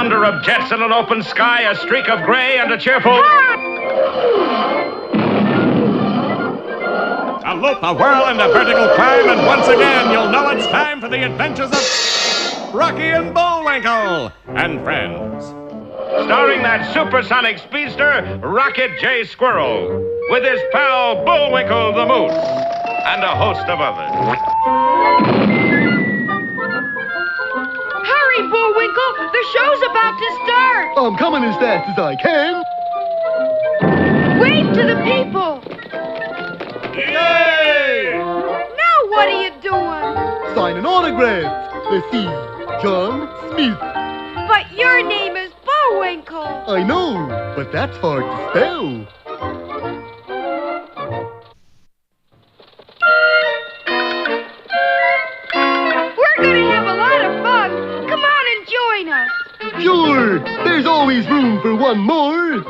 thunder of jets in an open sky, a streak of gray, and a cheerful... A loop, a whirl, and a vertical climb, and once again you'll know it's time for the adventures of Rocky and Bullwinkle and friends. Starring that supersonic speedster, Rocket J. Squirrel, with his pal Bullwinkle the Moose, and a host of others. Hurry, Bullwinkle! The show's about to start! I'm coming as fast as I can. Wave to the people! Yay! Now what are you doing? Signing autographs. Let's see. John Smith. But your name is Bullwinkle! I know, but that's hard to spell. We're gonna have a lot of fun! Come on and join us! Sure, there's always room for one more.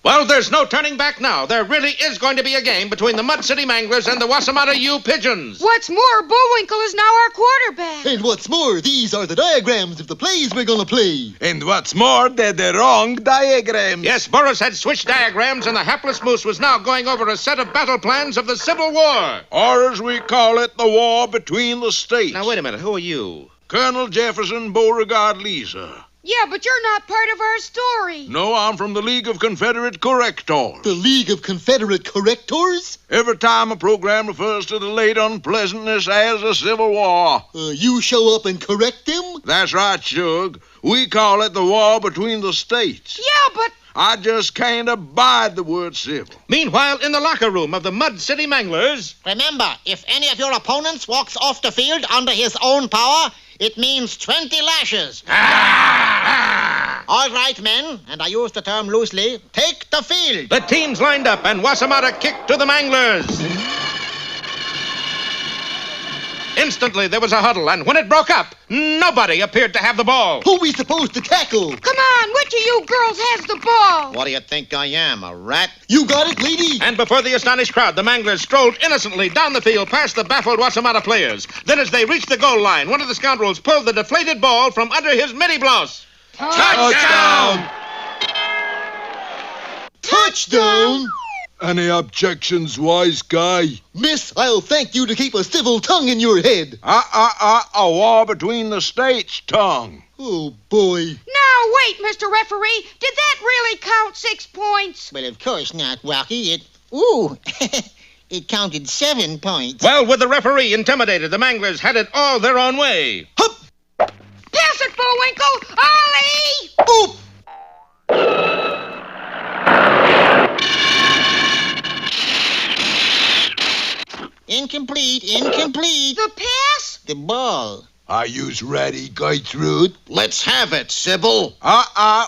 Well, there's no turning back now. There really is going to be a game between the Mud City Manglers and the Wossamotta U Pigeons. What's more, Bullwinkle is now our quarterback. And what's more, these are the diagrams of the plays we're gonna play. And what's more, they're the wrong diagrams. Yes, Boris had switched diagrams, and the hapless moose was now going over a set of battle plans of the Civil War. Or as we call it, the war between the states. Now, wait a minute. Who are you? Colonel Jefferson Beauregard Lee, sir. Yeah, but you're not part of our story. No, I'm from the League of Confederate Correctors. The League of Confederate Correctors? Every time a program refers to the late unpleasantness as a Civil War. You show up and correct them? That's right, Shug. We call it the war between the states. Yeah, but... I just can't abide the word civil. Meanwhile, in the locker room of the Mud City Manglers... Remember, if any of your opponents walks off the field under his own power, it means 20 lashes. All right, men, and I use the term loosely, take the field. The teams lined up, and Wossamotta kicked to the Manglers. Instantly, there was a huddle, and when it broke up, nobody appeared to have the ball. Who we supposed to tackle? Come on, which of you girls has the ball? What do you think I am, a rat? You got it, lady? And before the astonished crowd, the Manglers strolled innocently down the field past the baffled Wossamotta players. Then as they reached the goal line, one of the scoundrels pulled the deflated ball from under his midi blouse. Touchdown! Touchdown! Any objections, wise guy? Miss, I'll thank you to keep a civil tongue in your head. A war between the states, tongue. Oh, boy. Now, wait, Mr. Referee. Did that really count 6 points? Well, of course not, Rocky. It counted 7 points. Well, with the referee intimidated, the Manglers had it all their own way. Hup! Pass it, Bullwinkle! Ollie! Oop! Incomplete. The pass? The ball. Are yous ready, Gertrude? Let's have it, Sybil.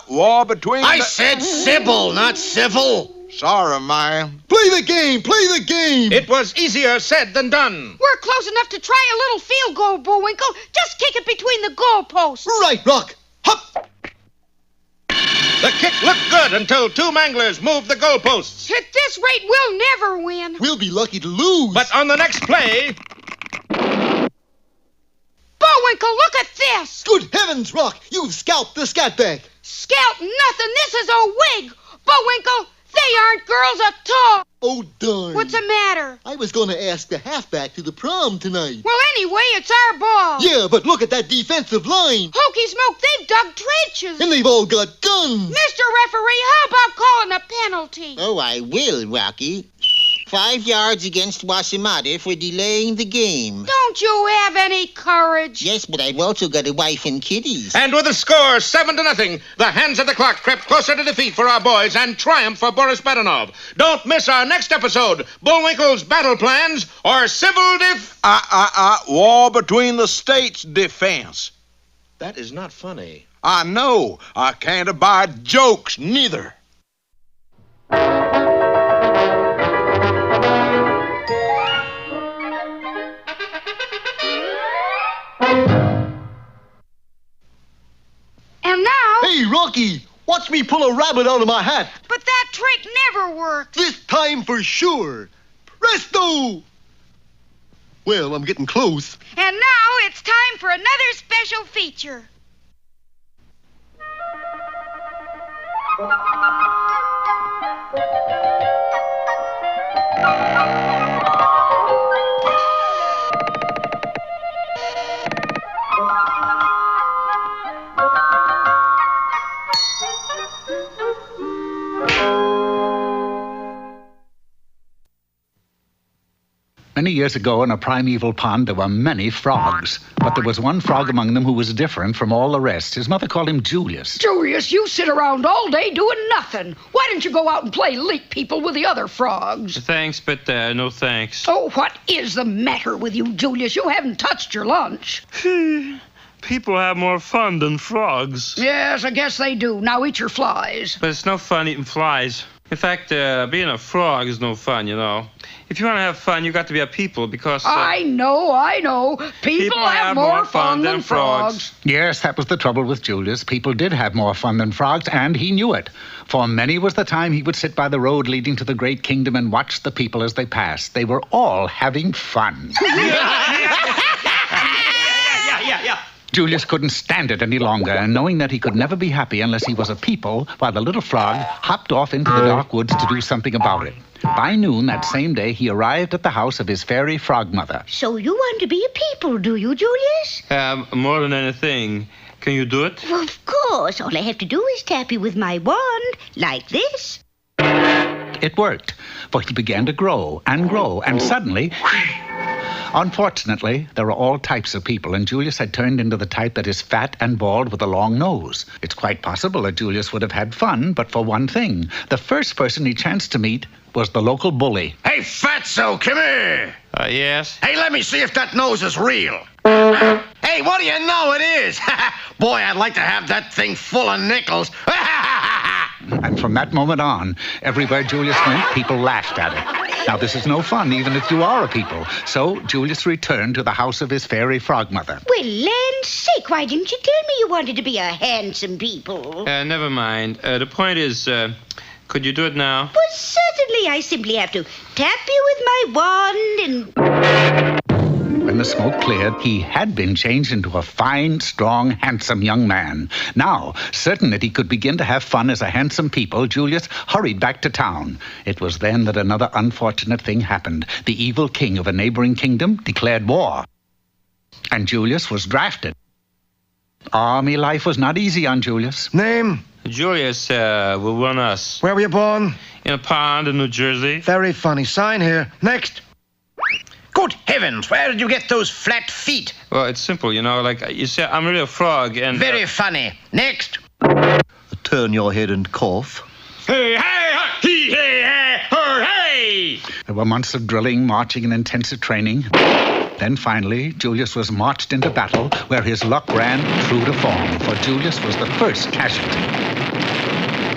War between I said Sybil, not civil. Sorry, ma'am. Play the game! Play the game! It was easier said than done. We're close enough to try a little field goal, Bullwinkle. Just kick it between the goalposts. Right, Rock! Hup! The kick looked good until two Manglers moved the goalposts. At this rate, we'll never win. We'll be lucky to lose. But on the next play... Bullwinkle, look at this! Good heavens, Rock! You've scalped the scatback! Scout nothing! This is a wig! Bullwinkle, they aren't girls at all! Oh, darn. What's the matter? I was going to ask the halfback to the prom tonight. Well, anyway, it's our ball. Yeah, but look at that defensive line. Hokey smoke, they've dug trenches. And they've all got guns. Mr. Referee, how about calling a penalty? Oh, I will, Rocky. 5 yards against Wossamotta for delaying the game. Don't you have any courage? Yes, but I've also got a wife and kiddies. And with the score 7-0, the hands of the clock crept closer to defeat for our boys and triumph for Boris Badenov. Don't miss our next episode, Bullwinkle's Battle Plans or Civil War between the states defense. That is not funny. I know. I can't abide jokes, neither. And now... Hey, Rocky, watch me pull a rabbit out of my hat. But that trick never works. This time for sure. Presto! Well, I'm getting close. And now it's time for another special feature. Many years ago in a primeval pond there were many frogs, but there was one frog among them who was different from all the rest. His mother called him Julius. Julius, you sit around all day doing nothing. Why don't you go out and play leap people with the other frogs? Thanks, but no thanks. Oh, what is the matter with you, Julius? You haven't touched your lunch. People have more fun than frogs. Yes, I guess they do. Now eat your flies. But it's no fun eating flies. In fact, being a frog is no fun, you know. If you want to have fun, you got to be a people because... I know. People have more fun than frogs. Yes, that was the trouble with Julius. People did have more fun than frogs, and he knew it. For many was the time he would sit by the road leading to the great kingdom and watch the people as they passed. They were all having fun. Julius couldn't stand it any longer, and knowing that he could never be happy unless he was a people, while the little frog hopped off into the dark woods to do something about it. By noon that same day, he arrived at the house of his fairy frog mother. So you want to be a people, do you, Julius? More than anything. Can you do it? Well, of course. All I have to do is tap you with my wand, like this. It worked, for he began to grow, and suddenly... Unfortunately, there are all types of people, and Julius had turned into the type that is fat and bald with a long nose. It's quite possible that Julius would have had fun, but for one thing. The first person he chanced to meet was the local bully. Hey, Fatso, come here. Yes? Hey, let me see if that nose is real. Hey, what do you know it is? Boy, I'd like to have that thing full of nickels. And from that moment on, everywhere Julius went, people laughed at it. Now, this is no fun, even if you are a people. So Julius returned to the house of his fairy frog mother. Well, land's sake, why didn't you tell me you wanted to be a handsome people? Never mind. The point is, could you do it now? Well, certainly. I simply have to tap you with my wand and... When the smoke cleared, he had been changed into a fine, strong, handsome young man. Now, certain that he could begin to have fun as a handsome people, Julius hurried back to town. It was then that another unfortunate thing happened. The evil king of a neighboring kingdom declared war. And Julius was drafted. Army life was not easy on Julius. Name? Julius will run us. Where were you born? In a pond in New Jersey. Very funny. Sign here. Next. Good heavens, where did you get those flat feet? Well, it's simple, you know, like you say, I'm really a frog and... Very funny. Next. Turn your head and cough. Hey, hey, he, hey, hey, her, hey! There were months of drilling, marching, and intensive training. Then finally, Julius was marched into battle where his luck ran true to form, for Julius was the first casualty.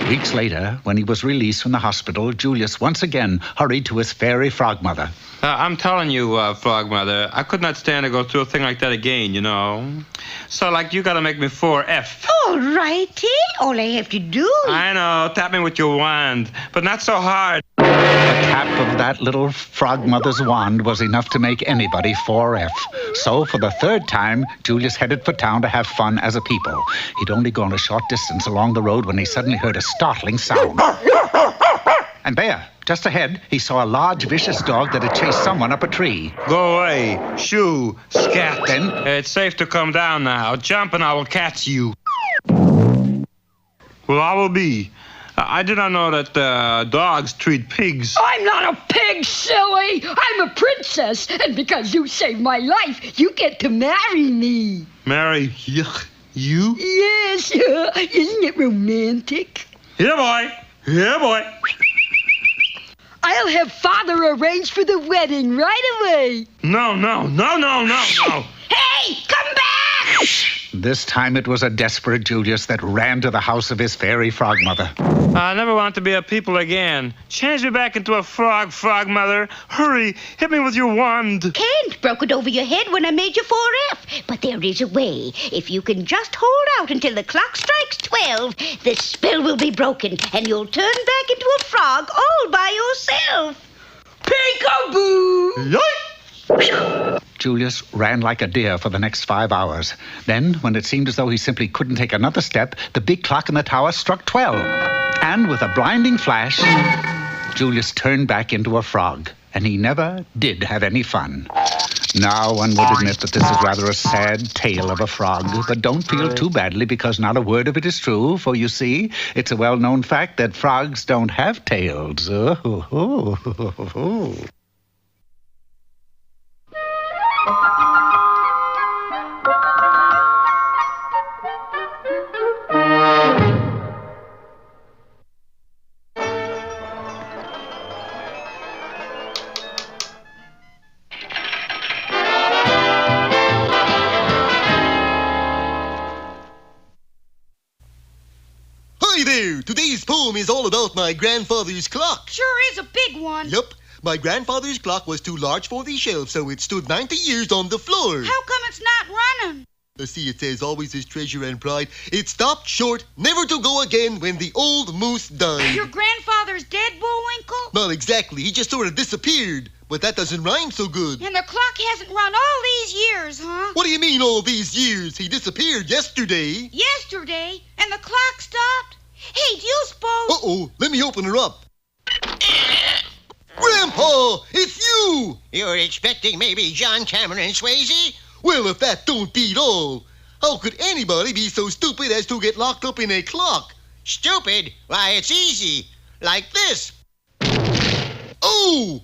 Weeks later, when he was released from the hospital, Julius once again hurried to his fairy frog mother. I'm telling you, frog mother, I could not stand to go through a thing like that again, you know. So, like, you gotta make me 4F. All righty. All I have to do... I know, tap me with your wand, but not so hard. The tap of that little frog mother's wand was enough to make anybody 4F. So, for the third time, Julius headed for town to have fun as a people. He'd only gone a short distance along the road when he suddenly heard a startling sound. And there, just ahead, he saw a large, vicious dog that had chased someone up a tree. Go away, shoo, scat. Then... It's safe to come down now. Jump and I will catch you. Well, I will be. I did not know that dogs treat pigs. I'm not a pig, silly. I'm a princess, and because you saved my life, you get to marry me. Marry you? Yes, isn't it romantic? Yeah, boy. Yeah, boy. I'll have Father arrange for the wedding right away. No. Hey, come back! This time it was a desperate Julius that ran to the house of his fairy frog mother. I never want to be a people again. Change me back into a frog, mother. Hurry, hit me with your wand. Can't. Broke it over your head when I made you 4F. But there is a way. If you can just hold out until the clock strikes 12, the spell will be broken, and you'll turn back into a frog all by yourself. Peekaboo! Julius ran like a deer for the next 5 hours. Then, when it seemed as though he simply couldn't take another step, the big clock in the tower struck 12. And with a blinding flash, Julius turned back into a frog. And he never did have any fun. Now, one would admit that this is rather a sad tale of a frog. But don't feel too badly, because not a word of it is true. For you see, it's a well-known fact that frogs don't have tails. Hi there! Today's poem is all about my grandfather's clock. Sure is a big one. Yup. My grandfather's clock was too large for the shelf, so it stood 90 years on the floor. How come it's not running? See, it says always his treasure and pride. It stopped short, never to go again when the old moose died. Your grandfather's dead, Bullwinkle? Not exactly. He just sort of disappeared. But that doesn't rhyme so good. And the clock hasn't run all these years, huh? What do you mean all these years? He disappeared yesterday. Yesterday? And the clock stopped? Hey, do you suppose... Uh-oh. Let me open her up. Grandpa, it's you! You're expecting maybe John Cameron and Swayze? Well, if that don't beat all, how could anybody be so stupid as to get locked up in a clock? Stupid? Why, it's easy. Like this. Oh!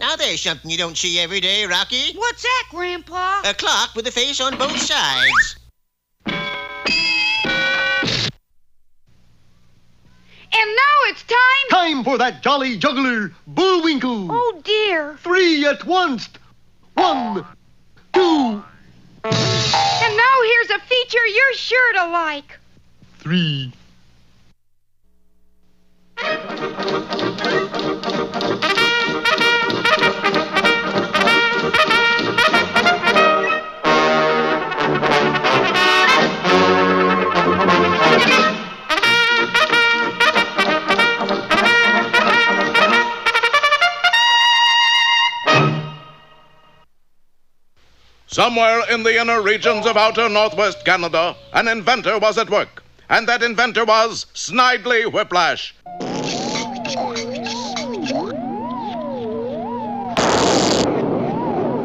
Now there's something you don't see every day, Rocky. What's that, Grandpa? A clock with a face on both sides. And now it's time... Time for that jolly juggler, Bullwinkle. Oh, dear. 3 at once. 1, 2... And now here's a feature you're sure to like. 3... Somewhere in the inner regions of outer northwest Canada, an inventor was at work. And that inventor was Snidely Whiplash.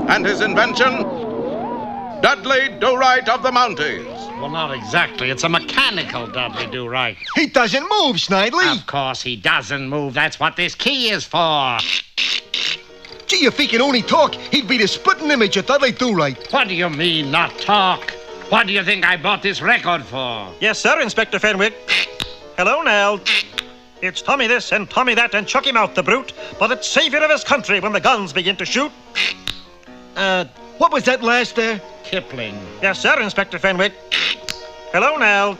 And his invention? Dudley Do-Right of the Mounties. Well, not exactly. It's a mechanical Dudley Do-Right. He doesn't move, Snidely. Of course he doesn't move. That's what this key is for. Gee, if he could only talk, he'd be the spitting image of Dudley Do-Right. What do you mean, not talk? What do you think I bought this record for? Yes, sir, Inspector Fenwick. Hello, Nell. It's Tommy this and Tommy that and chuck him out, the brute. But it's savior of his country when the guns begin to shoot. What was that last there? Kipling. Yes, sir, Inspector Fenwick. Hello, Nell.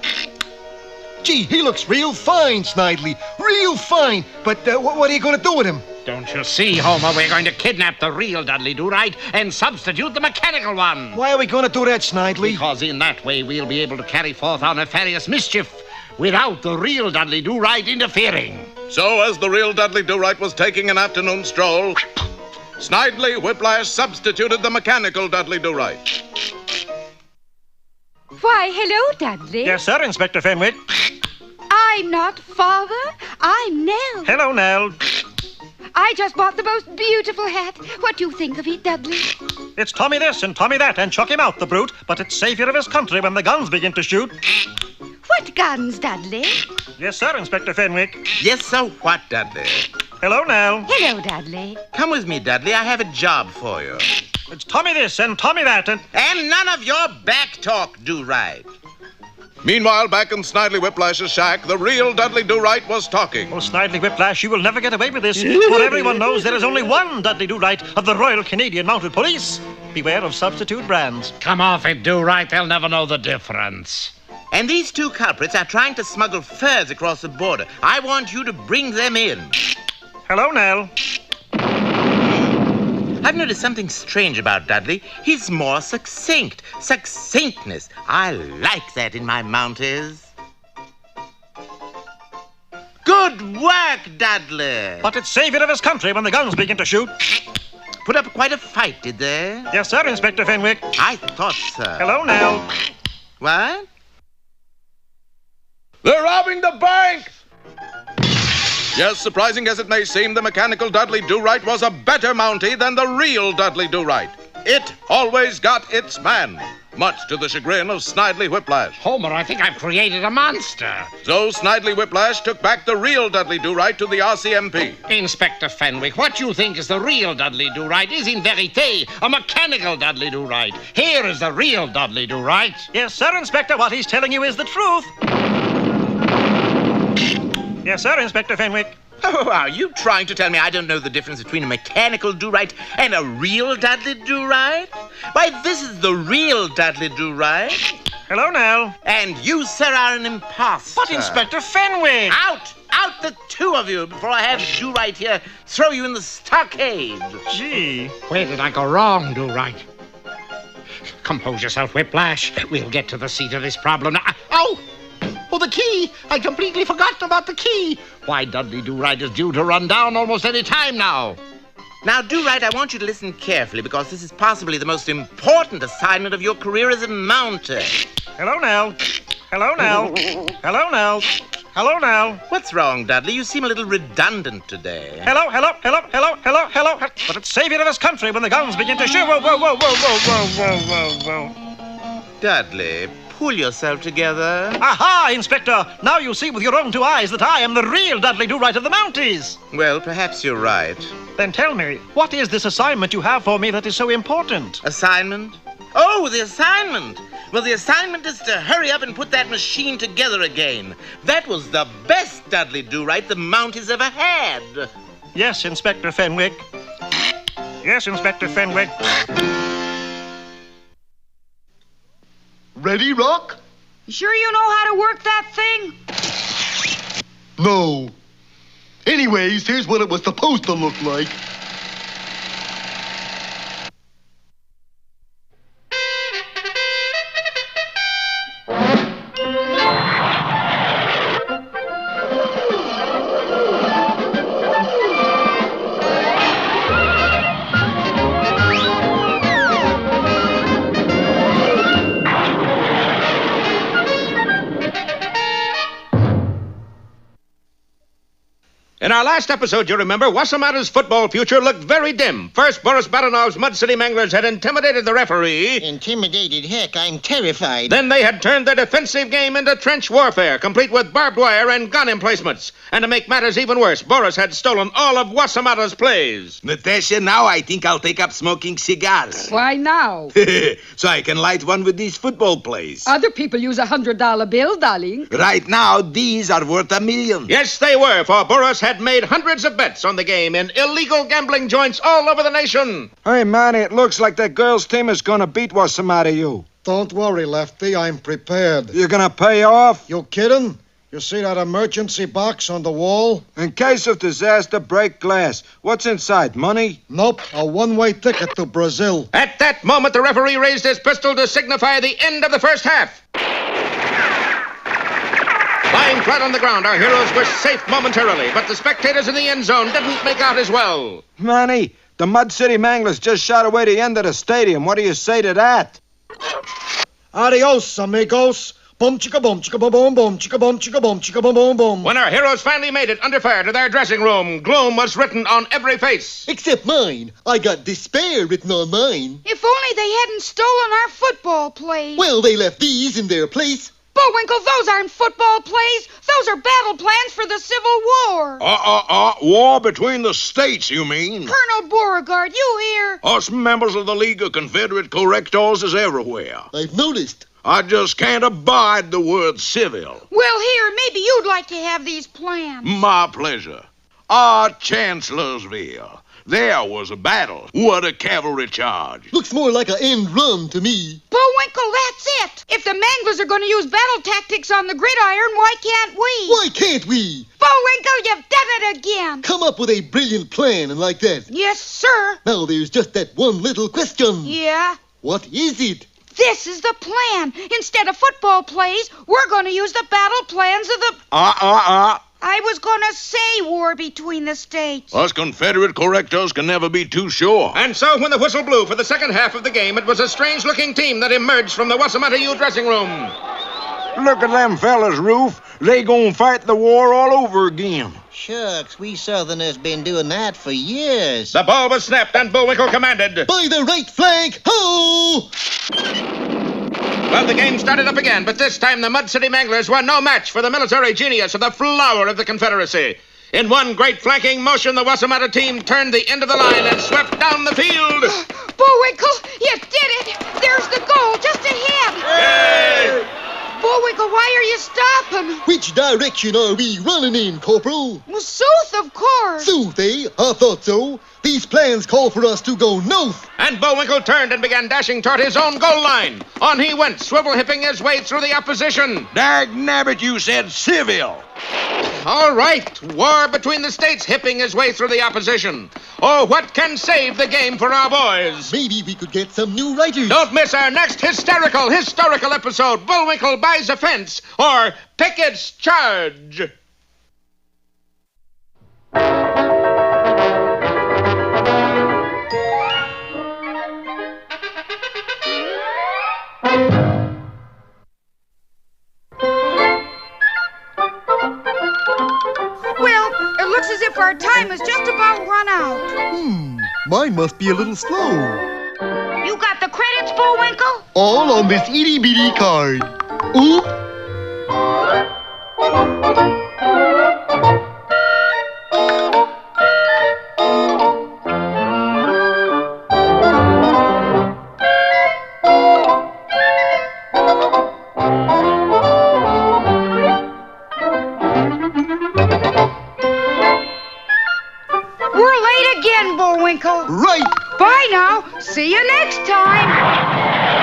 Gee, he looks real fine, Snidely. Real fine. But what are you going to do with him? Don't you see, Homer? We're going to kidnap the real Dudley Do-Right and substitute the mechanical one. Why are we going to do that, Snidely? Because in that way we'll be able to carry forth our nefarious mischief without the real Dudley Do-Right interfering. So as the real Dudley Do-Right was taking an afternoon stroll, Snidely Whiplash substituted the mechanical Dudley Do-Right. Why, hello, Dudley. Yes, sir, Inspector Fenwick. I'm not Father. I'm Nell. Hello, Nell. I just bought the most beautiful hat. What do you think of it, Dudley? It's Tommy this and Tommy that and chuck him out, the brute. But it's savior of his country when the guns begin to shoot. What What guns, Dudley? Yes, sir, Inspector Fenwick. Yes, sir, what, Dudley? Hello, Nell. Hello, Dudley. Come with me, Dudley. I have a job for you. It's Tommy this and Tommy that and... And none of your back talk, do-right. Meanwhile, back in Snidely Whiplash's shack, the real Dudley Do-Right was talking. Oh, Snidely Whiplash, you will never get away with this. For everyone knows there is only one Dudley Do-Right of the Royal Canadian Mounted Police. Beware of substitute brands. Come off it, Do-Right. They'll never know the difference. And these two culprits are trying to smuggle furs across the border. I want you to bring them in. Hello, Nell. I've noticed something strange about Dudley. He's more succinct. Succinctness. I like that in my Mounties. Good work, Dudley. But it's savior of his country when the guns begin to shoot. Put up quite a fight, did they? Yes, sir, Inspector Fenwick. I thought so. Hello, Nell. What? They're robbing the bank! Yes, surprising as it may seem, the mechanical Dudley Do-Right was a better Mountie than the real Dudley Do-Right. It always got its man, much to the chagrin of Snidely Whiplash. Homer, I think I've created a monster. So Snidely Whiplash took back the real Dudley Do-Right to the RCMP. Inspector Fenwick, what you think is the real Dudley Do-Right is in verite a mechanical Dudley Do-Right. Here is the real Dudley Do-Right. Yes, sir, Inspector, what he's telling you is the truth. Yes, sir, Inspector Fenwick. Oh, are you trying to tell me I don't know the difference between a mechanical Do-Right and a real Dudley Do-Right? Why, this is the real Dudley Do-Right. Hello, Nell. And you, sir, are an imposter. But, Inspector Fenwick! Out! Out, the two of you, before I have Do-Right here throw you in the stockade. Gee. Where did I go wrong, Do-Right? Compose yourself, Whiplash. We'll get to the seat of this problem now. Oh! Oh, the key! I'd completely forgotten about the key. Why, Dudley Do-Right is due to run down almost any time now. Now, Do-Right, I want you to listen carefully because this is possibly the most important assignment of your career as a mounter. Hello, Nell. Hello, Nell. Hello, Nell. Hello, Nell. What's wrong, Dudley? You seem a little redundant today. Hello, hello, hello, hello, hello, hello. But it's savior of his country when the guns begin to shoot. Whoa, whoa, whoa, whoa, whoa, whoa, whoa, whoa. Dudley, pull yourself together. Aha, Inspector! Now you see with your own two eyes that I am the real Dudley Do-Right of the Mounties. Well, perhaps you're right. Then tell me, what is this assignment you have for me that is so important? Assignment? Oh, the assignment! Well, the assignment is to hurry up and put that machine together again. That was the best Dudley Do-Right the Mounties ever had. Yes, Inspector Fenwick. Yes, Inspector Fenwick. Ready, Rock? You sure you know how to work that thing? No. Anyways, here's what it was supposed to look like. In our last episode, you remember, Wossamotta's football future looked very dim. First, Boris Badanov's Mud City Manglers had intimidated the referee. Intimidated? Heck, I'm terrified. Then they had turned their defensive game into trench warfare, complete with barbed wire and gun emplacements. And to make matters even worse, Boris had stolen all of Wossamotta's plays. Natasha, now I think I'll take up smoking cigars. Why now? So I can light one with these football plays. Other people use $100 bill, darling. Right now, these are worth $1 million. Yes, they were, for Boris had made hundreds of bets on the game in illegal gambling joints all over the nation. Hey, Manny, it looks like that girls' team is going to beat Wossamotta, you. Don't worry, Lefty. I'm prepared. You're going to pay off? You kidding? You see that emergency box on the wall? In case of disaster, break glass. What's inside, money? Nope, a one-way ticket to Brazil. At that moment, the referee raised his pistol to signify the end of the first half. Lying flat on the ground, our heroes were safe momentarily, but the spectators in the end zone didn't make out as well. Manny, the Mud City Manglers just shot away the end of the stadium. What do you say to that? Adios, amigos. Boom chicka boom chicka boom boom boom chicka boom chicka boom chicka boom boom boom. When our heroes finally made it under fire to their dressing room, gloom was written on every face. Except mine. I got despair written on mine. If only they hadn't stolen our football plays. Well, they left these in their place. Bullwinkle, those aren't football plays. Those are battle plans for the Civil War. War between the states, you mean? Colonel Beauregard, you hear? Us members of the League of Confederate Correctors is everywhere. I've noticed. I just can't abide the word civil. Well, here, maybe you'd like to have these plans. My pleasure. Chancellorsville. There was a battle. What a cavalry charge. Looks more like an end run to me. Bullwinkle, that's it. If the Manglers are going to use battle tactics on the gridiron, why can't we? Why can't we? Bullwinkle, you've done it again. Come up with a brilliant plan and like that. Yes, sir. Now there's just that one little question. Yeah? What is it? This is the plan. Instead of football plays, we're going to use the battle plans of the... I was going to say war between the states. Us Confederate correctors can never be too sure. And so when the whistle blew for the second half of the game, it was a strange-looking team that emerged from the Wossamotta U dressing room. Look at them fellas, Roof. They gonna fight the war all over again. Shucks, we Southerners been doing that for years. The ball was snapped and Bullwinkle commanded. By the right flank, ho! Well, the game started up again, but this time the Mud City Manglers were no match for the military genius of the flower of the Confederacy. In one great flanking motion, the Wossamotta team turned the end of the line and swept down the field. Bullwinkle, you did it! There's the goal, just ahead! Yay! Bullwinkle, why are you stopping? Which direction are we running in, Corporal? Well, south, of course. South, eh? I thought so. These plans call for us to go north. And Bullwinkle turned and began dashing toward his own goal line. On he went, swivel-hipping his way through the opposition. Dag-nabbit, you said civil. All right, war between the states, hipping his way through the opposition. Oh, what can save the game for our boys? Maybe we could get some new writers. Don't miss our next historical episode, Bullwinkle Buys a Fence, or Pickett's Charge. Looks as if our time is just about run out. Mine must be a little slow. You got the credits, Bullwinkle? All on this itty-bitty card. Oop! Bullwinkle. Right. Bye now. See you next time.